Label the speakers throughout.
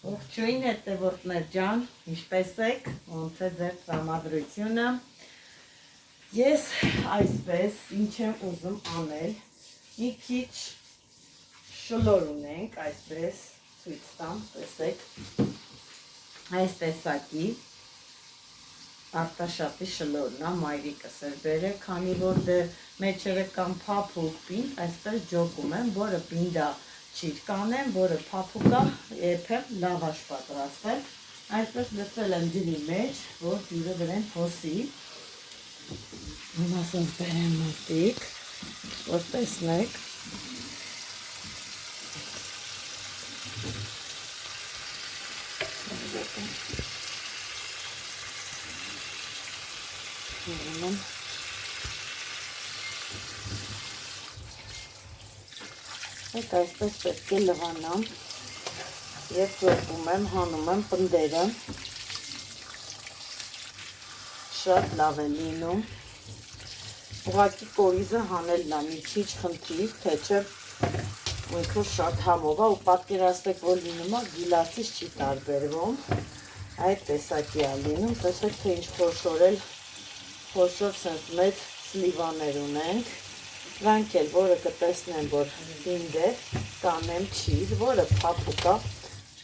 Speaker 1: Ողջույն հետևորդներ ջան, ինչպես եք, ոնց է ձեր տրամադրությունը։ Ես այսպես ինչ եմ ուզում անել, մի քիչ շլոր ունենք, այսպես ցույց տամ, տեսեք, այս տեսակի արտաշատի շլորն է, մայրիկս էր բերել, քանի որ դեռ մեջերը կամ փափուկ պինդ, այսպես ջոկում եմ, որը պինդա չիր կանեմ, որը փափուկա երբեմ լավաշ պատրաստել, այսպես լցել եմ ջրի մեջ, որ ջուրը դրեն հոսի, ասենց բերեմ մոտիկ, որ տեսնեք, Եկ այսպես պետք է լվանամ և ջոկում եմ, հանում եմ պնդերը, շատ լավ է լինում, ուղղակի կորիզը հանելն է մի քիչ խնդիր, թե չէ ինքը շատ համով է ու պատկերացրեք, որ լինում է գիլասից չի տարբերվում, այդ տեսակի է լինում, տեսեք, թե ինչ խոշոր սենց մեծ սլիվաներ ունենք, դրանք էլ, որը կտեսնեմ, որ պինդ է, կանեմ չիր, որը փափուկա,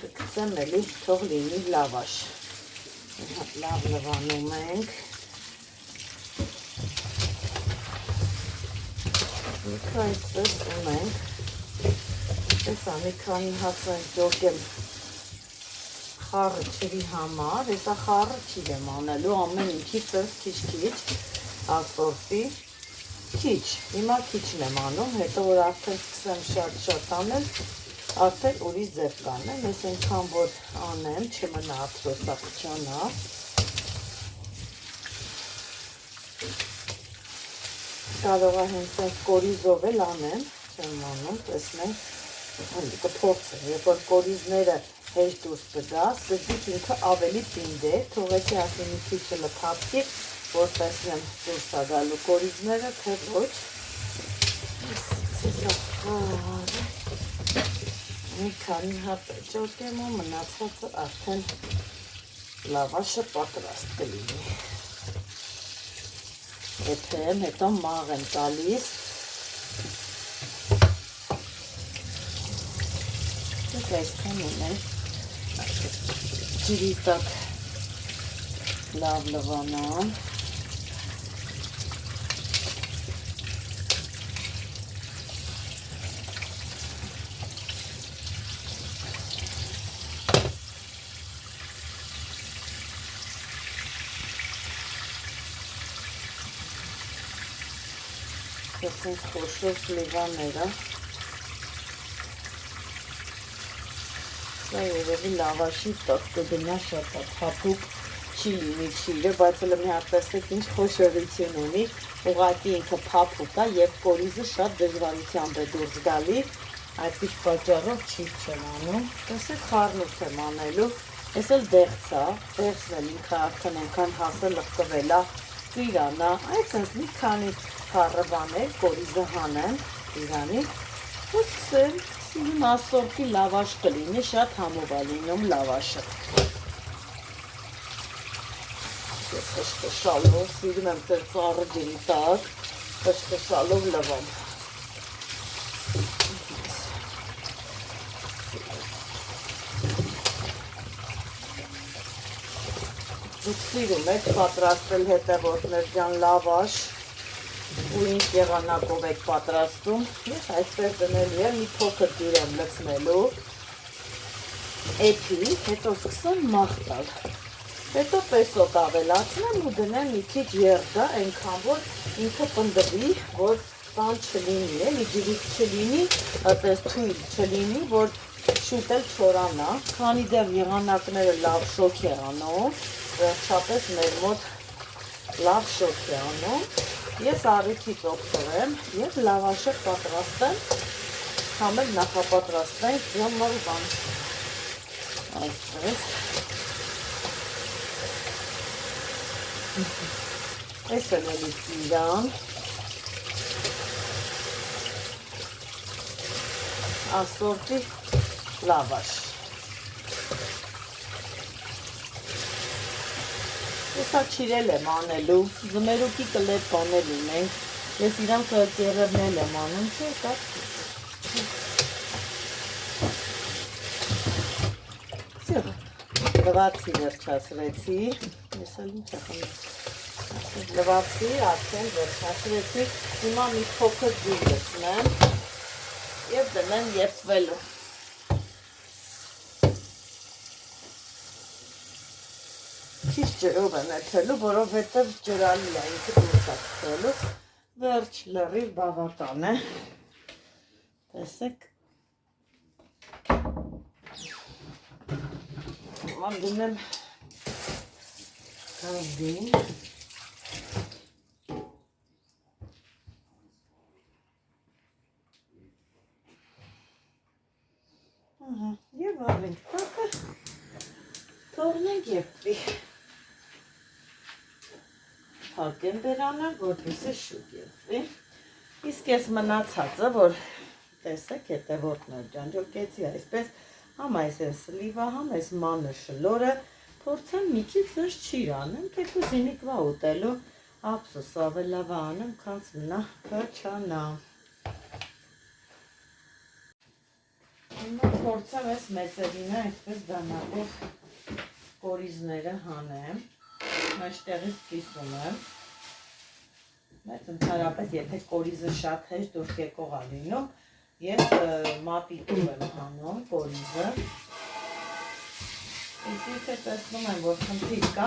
Speaker 1: կգցեմ էլի, թող լինի լավաշ, լավ լվանում ենք, ինքը այսպես ունենք, տեսա մի քանի հացանք ջոկեմ խառը չրի համար, եսա խառը չիր եմ անելու, ամեն ինչի ծես քիչ-քիչ, ասորտի, քիչ, հիմա քիչն եմ անում, հետո որ արդեն սկսեմ շատ անել, արդեն ուրիշ ձև կանեմ, ես ենքան որ անեմ, չմնա աթրոսակչանա, կարող է հենց այս կորիզով էլ անեմ, չեմ անում, տեսնենք, կփորձեմ, երբ որ կորիզները հեշտ դուրս կգա, սկզբից ինքը ավելի պինդ է, թողեցի ասի մի քիչ լփափկի, որ տեսնեմ դուրս է գալու կորիզները, թե ոչ, մի քանի հատ ջոկեմ ու մնացածը արդեն լավաշը պատրաստ կլինի, եթեմ, հետո մաղ եմ տալիս, այսքան ունենք, ջրի տակ լավ լվանամ, տեսնենք խոշոր սլիվաները, սա երևի լավաշի տակ կգնա շատ փափուկ չի լինի չիրը, բայց հələ մի հատ տեսեք ինչ խոշորություն ունի, ուղղակի ինքը փափուկ է և կորիզը շատ դժվարությամբ է դուրս գալի, այսպիսի պատճառով չիր չեմ անում, տեսեք խառնուրդ եմ անելու, ես էլ դեղց է, դեղցն էլ ինքը արդեն ենքան հասը լղկվել է, ծիրան է, այսպես մի քանի խառը կորիզը հանեմ իրանի ու սկսեմ սիրուն ասորտի լավաշ կլինի, շատ համով է լինում լավաշը։ Ես խշխշալով, սիրում եմ տեր ծառը ջրի տակ, խշխշալով լվամ։ Դուք սիրում եք պատրաստել հետևորդներ ջան լավաշ, ու ինչ եղանակով եք պատրաստում, ես այսպես դնելու եմ, մի փոքր ջուր եմ լցնելու, էփի, հետո սկսեմ մաղ տալ, հետո պեսոտ ավելացնեմ ու դնեմ մի քիչ երդա, այնքան որ ինքը պնդվի, որ բան չլինի, էլի ջրիկ չլինի, այդպես թույլ չլինի, որ շուտ էլ չորանա, քանի դեռ եղանակները լավ շոք է անում, վերջապես մեր մոտ լավ շոք է անում, ես առիթից օգտվեմ և լավաշը պատրաստեմ, կամ էլ նախապատրաստենք ջամար բան, այսպես, այս էլ էլի ծիրան, ասորտի լավաշ, Հեսա չիրել եմ անելու, զմերուկի կլետ բանել ունենք, ես իրանք կերրնել եմ անում, չէ, կատ լվացի վերջացրեցի, ես էլ ինչ ախամ լվացի, արդեն վերջացրեցի, հիմա մի փոքր ջուր լցնեմ և դնեմ եփվելու Քիչ ջրով եմ էթելու, որովհետև ջրալի է ինքը դուրս է գցելու, վերջ լրիվ բավական է, տեսեք, հիմա դնեմ գազին, և առենք տակը, թողնենք եփվի Հակեմ բերանը, որպեսզի շուտ եփվի, իսկ ես մնացածը, որ տեսեք հետևորդն էր ջանջոկեցի այսպես, համ այս է սլիվա, համ այս մանր շլորը, փորձեմ մի քիչ ձեզ չիր անեմ, թեկուզ ինիկվա ուտելու, ափսոս ավելավա անեմ, քանց մնա կչանա։ Հիմա փորձեմ այս մեծերինը այսպես դանակով կորիզները հանեմ, մեջտեղից կիսում եմ, բայց ընդհանրապես եթե կորիզը շատ հեշտ դուրս եկող է լինում, ես մատիտով եմ հանում կորիզը, իսկ եթե տեսնում եմ, որ խնդիր կա,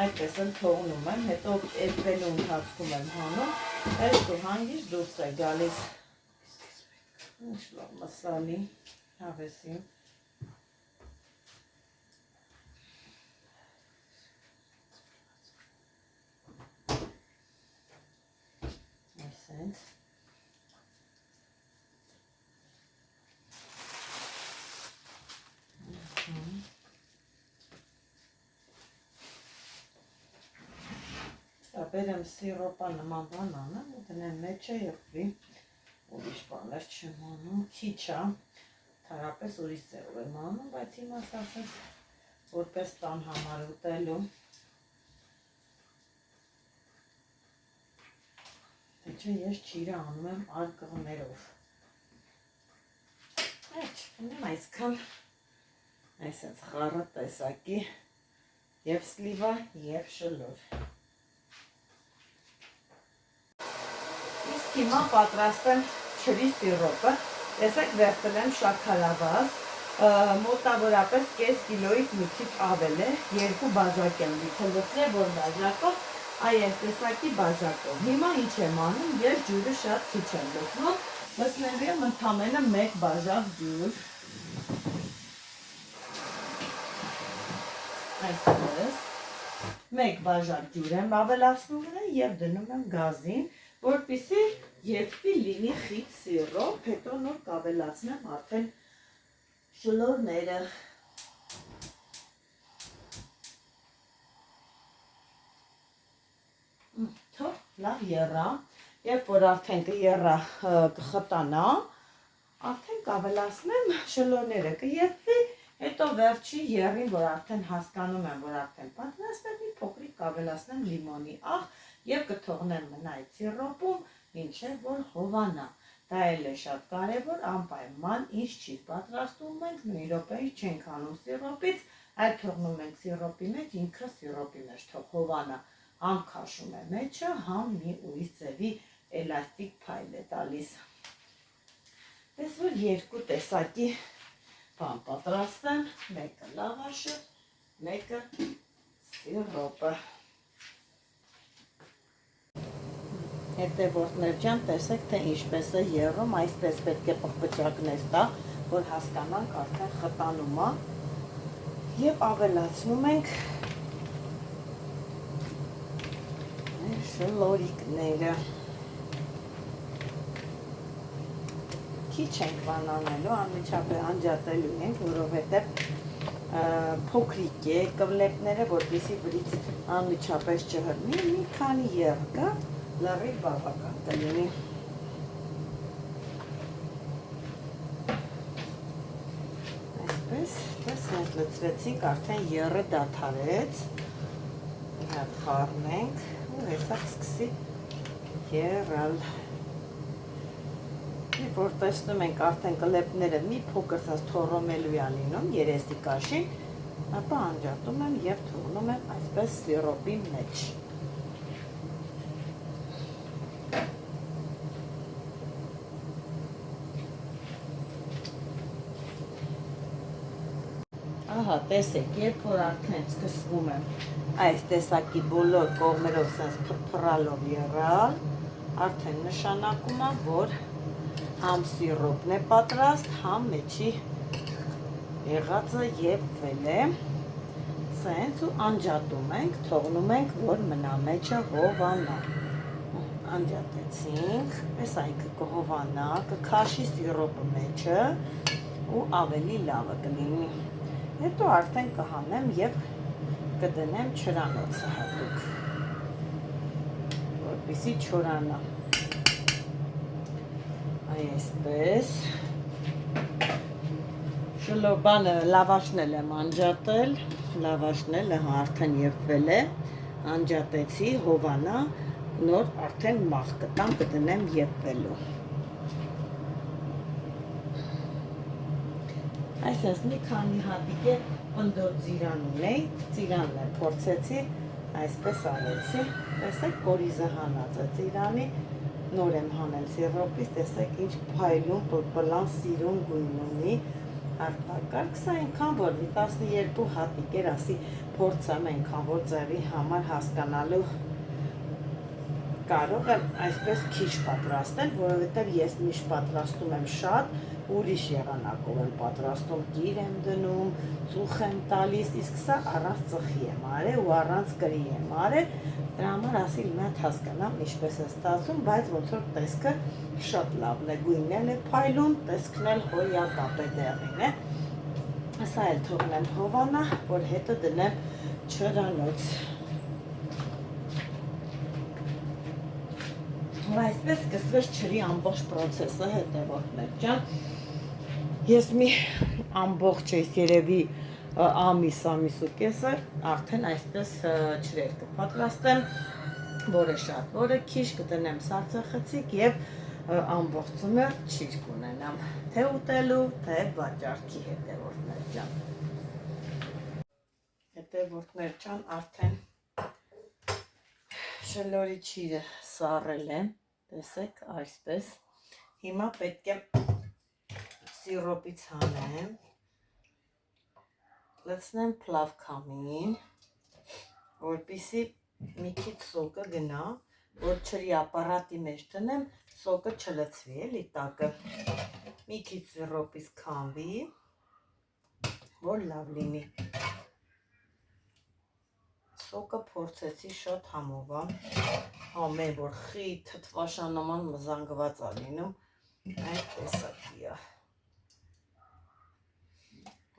Speaker 1: այդպես էլ թողնում եմ, հետո եփվելու ընթացքում եմ հանում, հեշտ ու հանգիստ դուրս է գալիս, ինչ լավ մսալի, հավեսին, այսենց, բերեմ սիրոպա նման բան անեմ ու դնեմ մեջը եփվի, ուրիշ բաներ չեմ անում, քիչ է, թարապես ուրիշ ձևով եմ անում, բայց հիմա ասած որպես տան համար ուտելու, թե չէ ես չիրը անում եմ արկղներով, չկնեմ այսքան, այսենց խառը տեսակի և սլիվա և շլոր, իսկ հիմա պատրաստեմ չրի սիրոպը, տեսեք վերցել եմ շաքարավազ, մոտավորապես կես կիլոից մի քիչ ավել է, 2 բաժակ եմ լցրել, որ բաժակով, այս տեսակի բաժակով, հիմա ինչ եմ անում, ես ջուրը շատ քիչ եմ լցնում, լցնելու եմ ընդամենը 1 բաժակ ջուր, այսպես, 1 բաժակ ջուր եմ ավելացնում վրա և դնում եմ գազին, որպեսզի եփվի լինի խիտ սիրոպ, հետո նոր կավելացնեմ արդեն շլորները։ Թող լավ եռա, երբ որ արդեն կեռա կխտանա, արդեն կավելացնեմ շլորները, կեփվի, հետո վերջի եռին, որ արդեն հասկանում եմ, որ արդեն պատրաստ է, մի փոքրիկ կավելացնեմ լիմոնի աղ և կթողնեմ մնա այդ սիրոպում, մինչև որ հովանա, դա էլ է շատ կարևոր, անպայման ինչ չի պատրաստում մենք, նույն րոպեից չենք անում սիրոպից, այդ թողնում ենք սիրոպի մեջ, ինքը սիրոպի մեջ թող հովանա, համ քաշում է մեջը, համ մի ուրիշ ձևի էլաստիկ փայլ է տալիս, պես որ 2 տեսակի բան պատրաստեմ, մեկը լավաշը, մեկը սիրոպը, հետևորդներ ջան, տեսեք, թե ինչպես է եռում, այսպես պետք է պղպջակներ տա, որ հասկանանք արդեն խտանում է և ավելացնում ենք շլորիկները, քիչ ենք բան անելու, անմիջապես անջատելու ենք, որովհետև փոքրիկ է, կվլեպները, որպեսզի վրից անմիջապես չհրմի, մի քանի եռ կա, լրիվ բավական կլինի։ Այսպես, լցրեցինք, արդեն եռը դադարեց, հատ խառնենք ու հեսա սկսի եղալ։ Որ տեսնում ենք արդեն կլեպները մի փոքր սաց թոռոմելու է լինում երեսի կաշին, ապա անջատում եմ և թողնում եմ այսպես սիրոպի մեջ։ Ահա, տեսեք, երբ որ արդեն սկսվում եմ այս տեսակի բոլոր կողմերով սենց փռփռալով եղալ, արդեն նշանակում է, որ համ սիրոպն է պատրաստ, համ մեջի եղածը եպվել է, սենց ու անջատում ենք, թողնում ենք, որ մնա մեջը հովանա։ Անջատեցինք, պես այնքը կհովանա, կքաշի սիրոպը մեջը ու ավելի լավը կլինի։ Հետո արդեն կհանեմ և կդնեմ չրանոցը հատուկ, որպեսզի չորանա։ Այսպես շլոբանը լավաշն եմ անջատել, լավաշն արդեն եպվել է, անջատեցի, հովանա, նոր արդեն մաղ կտամ, կդնեմ եպվելու։ Այսպես մի քանի հատիկ է պնդոր ծիրան ունեի, ծիրանն է փորձեցի, այսպես արեցի, տեսեք կորիզը հանած է ծիրանի, նոր եմ հանել սիրոպից, տեսեք ինչ փայլուն, պլպլան, սիրուն գույն ունի, արտակարգ, սա այնքան որ մի 12 հատիկ էր, ասի փորձեմ այնքան որ ձևի համար հասկանալու կարող եմ այսպես քիչ պատրաստել, որովհետև ես միշտ պատրաստում եմ շատ, ուրիշ եղանակով եմ պատրաստում, գիր եմ դնում, ծուխ եմ տալիս, իսկ սա առանց ծխի եմ արել ու առանց կրի եմ արել, դրա համար ասի մի հատ հասկանամ ինչպես է ստացվում, բայց ոնց որ տեսքը շատ լավն է, գույնն է փայլուն, տեսքն էլ հոյակապ է դեղին է, սա էլ թողնեմ հովանա, որ հետո դնեմ չրանոց։ Այսպես սկսվեց ջրի ամբողջ պրոցեսը, հետևորդներ ջան։ Ես մի ամբողջ երևի ամիս ու կեսը արդեն այսպես ջրեր կպատրաստեմ, որը շատ, որը քիչ կդնեմ սառցախցիկ և ամբողջ ձմեռ ջիր կունենամ, թե ուտելու, թե վաճառքի հետևորդներ ջան։ Հետևորդներ ջան, արդեն շլորի ջիրը սառել եմ, տեսեք, այսպես, հիմա պետք է սիրոպից հանեմ, լցնեմ փլավ քամին, որպեսզի մի քիչ սոկը գնա, որ ջրի ապարատի մեջ դնեմ, սոկը չլցվի, էլի տակը, մի քիչ սիրոպից քամվի, որ լավ լինի։ Սոկը փորձեցի շատ համով, ամեն որ խիտ թթվաշանման զանգված է լինում, այդ տեսակի է։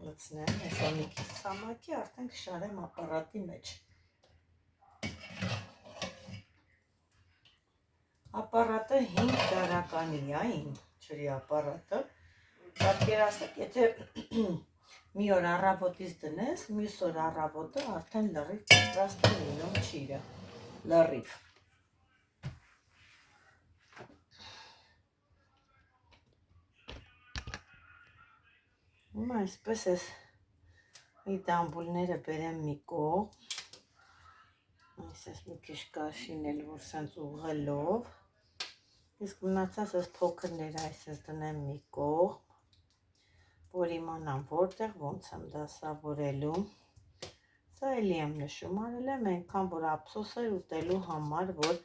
Speaker 1: Լցնեմ, հեսա մի քիչ ցամաքի, արդեն կշարեմ ապարատի մեջ։ Ապարատը 5 դարականի է, իմ ջրի ապարատը, պատկերացրեք, եթե մի օր առավոտից դնես, մյուս օր առավոտը արդեն լրիվ պատրաստ է լինում ջիրը, լրիվ։ Հիմա այսպես ես մի դամբուլները բերեմ մի կողմ, այսպես մի քիչ կաշինել, որ սենց ուղղելով, իսկ մնացած ես փոքրները այսպես դնեմ մի կողմ, որ իմանամ որտեղ ոնց եմ դասավորելու, սա էլի եմ նշում, արել եմ այնքան, որ ափսոս էր ուտելու համար, որ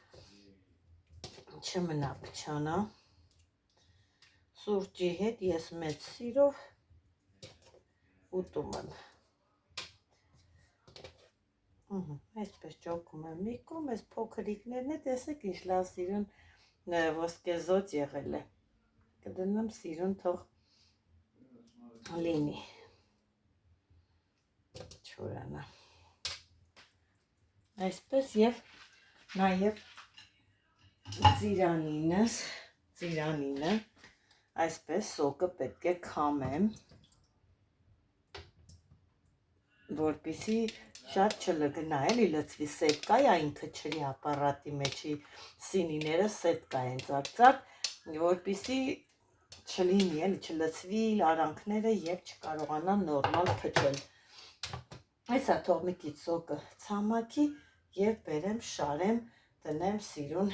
Speaker 1: չմնա փչանա, սուրճի հետ ես մեծ սիրով ուտում եմ, այսպես ճոքում եմ մի կողմ, այս փոքրիկներն է, տեսեք ինչ լավ սիրուն ոսկեզօծ եղել է, կդնեմ սիրուն թող լինի, չորանա, այսպես և նաև ծիրանինը, այսպես սոկը պետք է քամեմ, որպեսի շատ չլգնա, էլի լցվի սետկայ, ինքը չրի ապարատի մեջի սինիները սետկա են ծակ-ծակ, որպեսի չլինի, էլի չլցվի արանքները և չկարողանա նորմալ փչել։ Այսա թող մի քիչ սոկը ցամաքի և բերեմ շարեմ, դնեմ սիրուն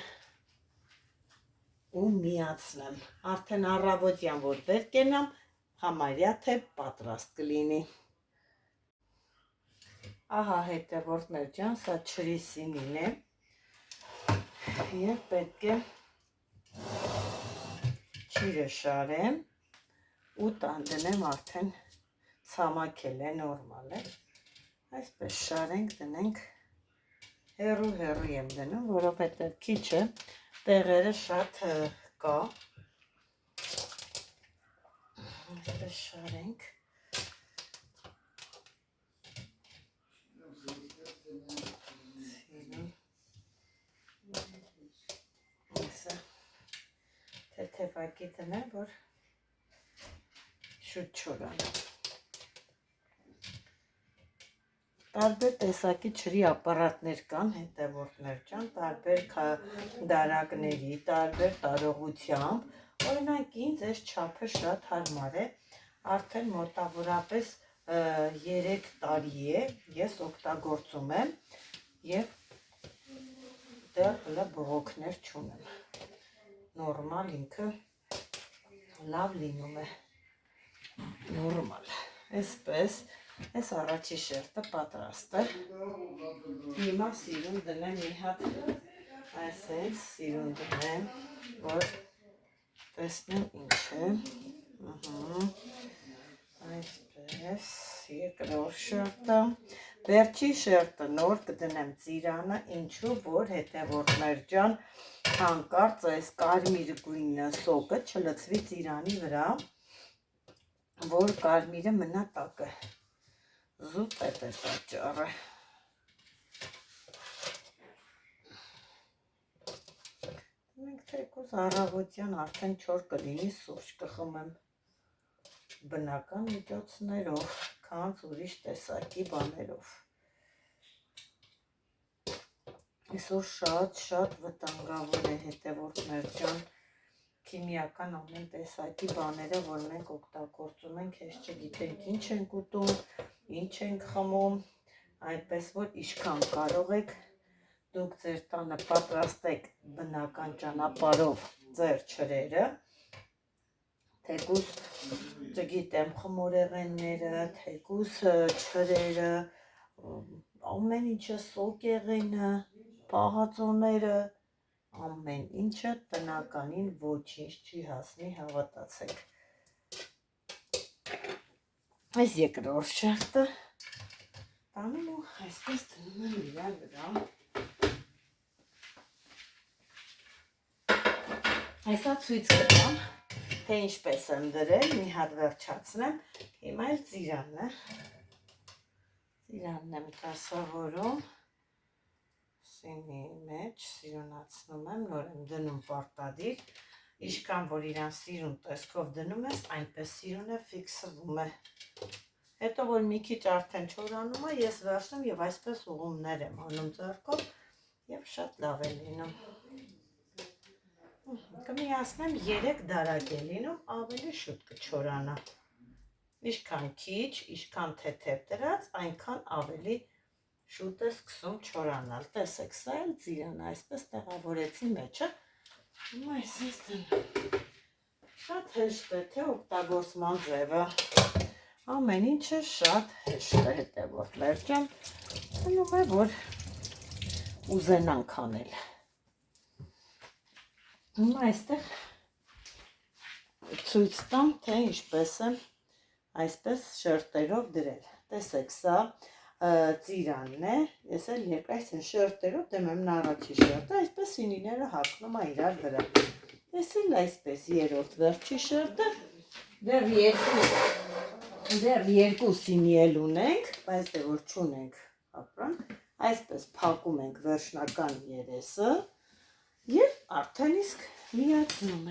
Speaker 1: ու միացնեմ։ Արդեն առավոտյան որ վեր կենամ, համարյա թե պատրաստ կլինի։ Ահա հետևորդներ ջան, սա չրի սինին է և պետք է չիրը շարեմ ու տան դնեմ արդեն ցամաքել է, նորմալ է։ Այսպես շարենք, դնենք, հեռու եմ դնում, որովհետև քիչ է, տեղերը շատ կա։ Այսպես շարենք։ Այսը թեթևակի դնեմ, որ շուտ չորանա։ Տարբեր տեսակի չրի ապարատներ կան, հետևորդներ ջան, տարբեր դարակների, տարբեր տարողությամբ, օրինակ ինձ այս չափը շատ հարմար է, արդեն մոտավորապես 3 տարի է, ես օգտագործում եմ և դեռ հլը բողոքներ չունեմ, նորմալ ինքը լավ լինում է, նորմալ, այսպես, այս առաջի շերտը պատրաստ է, հիմա սիրուն դնեմ մի հատ, այսպես սիրուն դնեմ, որ տեսնեմ ինչ է, այսպես, երկրորդ շերտը, վերջի շերտը նոր կդնեմ ծիրանը, ինչու, որ հետևորդներ ջան, հանկարծ այս կարմիր գույնը սոկը չլցվի ծիրանի վրա, որ կարմիրը մնա տակը, զուտ է պատճառը։ Մենք թեկուզ առավոտյան արդեն չոր կլինի սուրճ կխմեմ բնական միջոցներով, քանց ուրիշ տեսակի բաներով։ Այսօր շատ վտանգավոր է հետևորդներ ջան, քիմիական ամեն տեսակի բաները, որ մենք օգտագործում ենք, ես չգիտենք ինչ ենք ուտում, ինչ ենք խմում, այնպես որ ինչքան կարող եք դուք ձեր տանը պատրաստեք բնական ճանապարհով ձեր չրերը, թեկուզ չգիտեմ խմորեղենները, թեկուզ չրերը, ամեն ինչը սոկեղենը, պահածոները, ամեն ինչը տնականին ոչինչ չի հասնի, հավատացեք։ Այս երկրորդ շերտը տանում ու այսպես դնում եմ իրար վրա։ Այսա ցույց կտամ, թե ինչպես եմ դրել, մի հատ վերջացնեմ, հիմա էլ ծիրանն է։ Ծիրանն եմ դասավորում, սինի մեջ սիրունացնում եմ, նոր եմ դնում պարտադիր, ինչքան որ իրան սիրուն տեսքով դնում ես, այնպես սիրունը ֆիքսվում է։ Հետո որ մի քիչ արդեն չորանում է, ես վերցնում և այսպես ուղումներ եմ անում ձեռքով և շատ լավ է լինում։ Կմիացնեմ 3 դարակ է լինում, ավելի շուտ կչորանա։ Ինչքան քիչ, ինչքան թեթև դրած, այնքան ավելի շուտ է սկսում չորանալ։ Տեսեք, սա էլ ծիրանը, այսպես տեղավորեցի մեջը, հիմա այսպես դնում։ Շատ հեշտ է, թե օգտագործման ձևը, ամեն ինչը շատ հեշտ է հետևորդներ ջան, դնում է, որ ուզենանք անել։ Հիմա այստեղ ցույց տամ, թե ինչպես եմ այսպես շերտերով դրել։ Տեսեք, սա ծիրանն է, ես էլ երկայս շերտերով դնում եմ առաջի շերտը, այսպես սինիները հագնում է իրար վրա։ Ես էլ այսպես երրորդ վերջի շերտը, դեռ երկու սինի էլ ունենք, բայց դե որ չունենք ապրանք, այսպես փակում ենք վերջնական երեսը և արդեն իսկ միացնում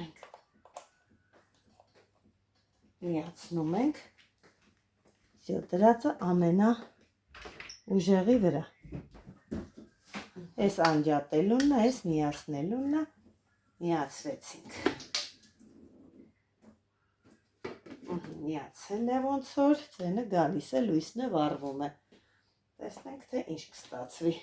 Speaker 1: ենք, դրածը ամենա ուժեղի վրա։ Այս անջատելունն է, այս միացնելունն է, միացրեցինք։ Միացել է ոնց որ, ձենը գալիս է, լույսն է վառվում է։ Տեսնենք, թե ինչ կստացվի։